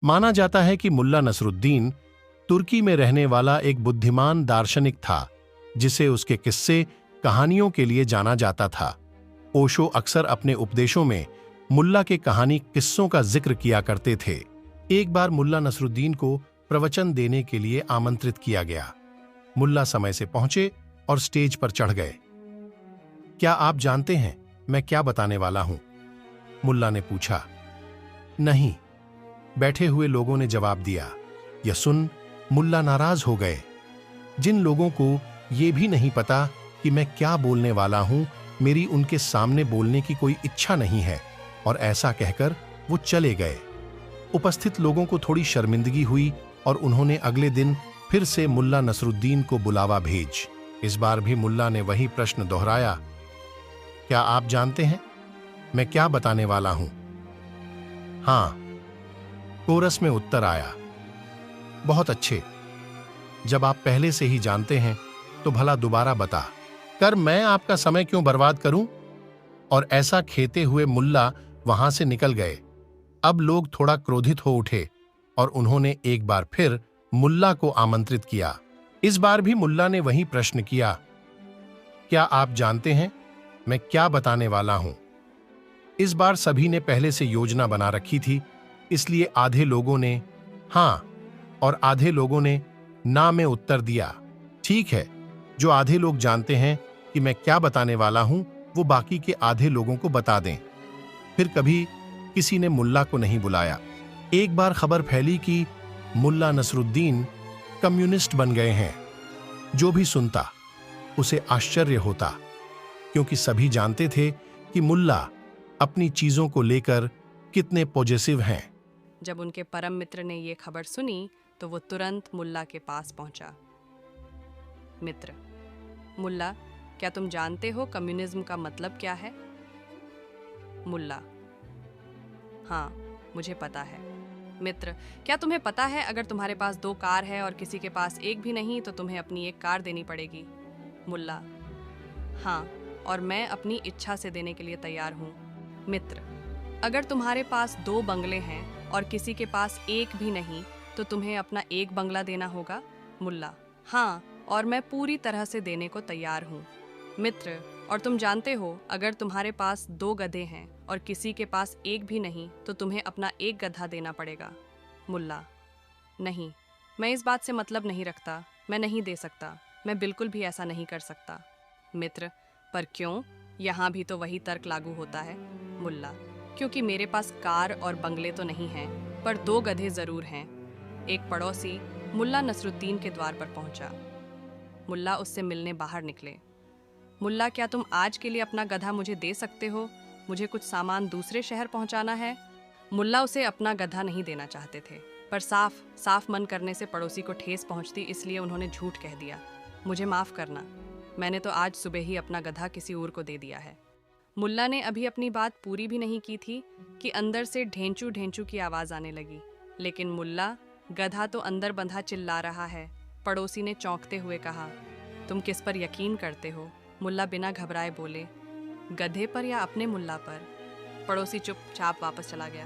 माना जाता है कि मुल्ला नसरुद्दीन तुर्की में रहने वाला एक बुद्धिमान दार्शनिक था, जिसे उसके किस्से कहानियों के लिए जाना जाता था। ओशो अक्सर अपने उपदेशों में मुल्ला के कहानी किस्सों का जिक्र किया करते थे। एक बार मुल्ला नसरुद्दीन को प्रवचन देने के लिए आमंत्रित किया गया। मुल्ला समय से पहुंचे और स्टेज पर चढ़ गए। क्या आप जानते हैं मैं क्या बताने वाला हूं? मुल्ला ने पूछा। नहीं, बैठे हुए लोगों ने जवाब दिया। यह सुन मुल्ला नाराज हो गए। जिन लोगों को यह भी नहीं पता कि मैं क्या बोलने वाला हूं, मेरी उनके सामने बोलने की कोई इच्छा नहीं है, और ऐसा कहकर वो चले गए। उपस्थित लोगों को थोड़ी शर्मिंदगी हुई और उन्होंने अगले दिन फिर से मुल्ला नसरुद्दीन को बुलावा भेज। इस बार भी मुल्ला ने वही प्रश्न दोहराया। क्या आप जानते हैं मैं क्या बताने वाला हूं? हां, कोरस में उत्तर आया। बहुत अच्छे। जब आप पहले से ही जानते हैं तो भला दोबारा बता कर मैं आपका समय क्यों बर्बाद करूं? और ऐसा खेते हुए मुल्ला वहां से निकल गए। अब लोग थोड़ा क्रोधित हो उठे और उन्होंने एक बार फिर मुल्ला को आमंत्रित किया। इस बार भी मुल्ला ने वही प्रश्न किया। क्या आप जानते हैं मैं क्या बताने वाला हूं? इस बार सभी ने पहले से योजना बना रखी थी, इसलिए आधे लोगों ने हां और आधे लोगों ने ना में उत्तर दिया। ठीक है, जो आधे लोग जानते हैं कि मैं क्या बताने वाला हूं, वो बाकी के आधे लोगों को बता दें। फिर कभी किसी ने मुल्ला को नहीं बुलाया। एक बार खबर फैली कि मुल्ला नसरुद्दीन कम्युनिस्ट बन गए हैं। जो भी सुनता उसे आश्चर्य होता, क्योंकि सभी जानते थे कि मुल्ला अपनी चीजों को लेकर कितने पॉजिटिव हैं। जब उनके परम मित्र ने ये खबर सुनी तो वो तुरंत मुल्ला के पास पहुंचा। मित्र: मुल्ला, क्या तुम जानते हो कम्युनिज्म का मतलब क्या है? मुल्ला: हाँ, मुझे पता है। मित्र: क्या तुम्हें पता है अगर तुम्हारे पास 2 कार है और किसी के पास एक भी नहीं तो तुम्हें अपनी एक कार देनी पड़ेगी? मुल्ला: हाँ, और मैं अपनी इच्छा से देने के लिए तैयार हूँ। मित्र: अगर तुम्हारे पास 2 बंगले हैं और किसी के पास एक भी नहीं तो तुम्हें अपना एक बंगला देना होगा? मुल्ला: हाँ, और मैं पूरी तरह से देने को तैयार हूँ। मित्र: और तुम जानते हो अगर तुम्हारे पास 2 गधे हैं और किसी के पास एक भी नहीं तो तुम्हें अपना एक गधा देना पड़ेगा? मुल्ला: नहीं, मैं इस बात से मतलब नहीं रखता, मैं नहीं दे सकता, मैं बिल्कुल भी ऐसा नहीं कर सकता। मित्र: पर क्यों? यहाँ भी तो वही तर्क लागू होता है। मुल्ला: क्योंकि मेरे पास कार और बंगले तो नहीं हैं, पर 2 गधे जरूर हैं। एक पड़ोसी मुल्ला नसरुद्दीन के द्वार पर पहुंचा। मुल्ला उससे मिलने बाहर निकले। मुल्ला, क्या तुम आज के लिए अपना गधा मुझे दे सकते हो? मुझे कुछ सामान दूसरे शहर पहुंचाना है। मुल्ला उसे अपना गधा नहीं देना चाहते थे, पर साफ मन करने से पड़ोसी को ठेस पहुंचती, इसलिए उन्होंने झूठ कह दिया। मुझे माफ़ करना, मैंने तो आज सुबह ही अपना गधा किसी और को दे दिया है। मुल्ला ने अभी अपनी बात पूरी भी नहीं की थी कि अंदर से ढेंचू ढेंचू की आवाज़ आने लगी। लेकिन मुल्ला, गधा तो अंदर बंधा चिल्ला रहा है। पड़ोसी ने चौंकते हुए कहा, तुम किस पर यकीन करते हो? मुल्ला बिना घबराए बोले, गधे पर या अपने मुल्ला पर? पड़ोसी चुपचाप वापस चला गया।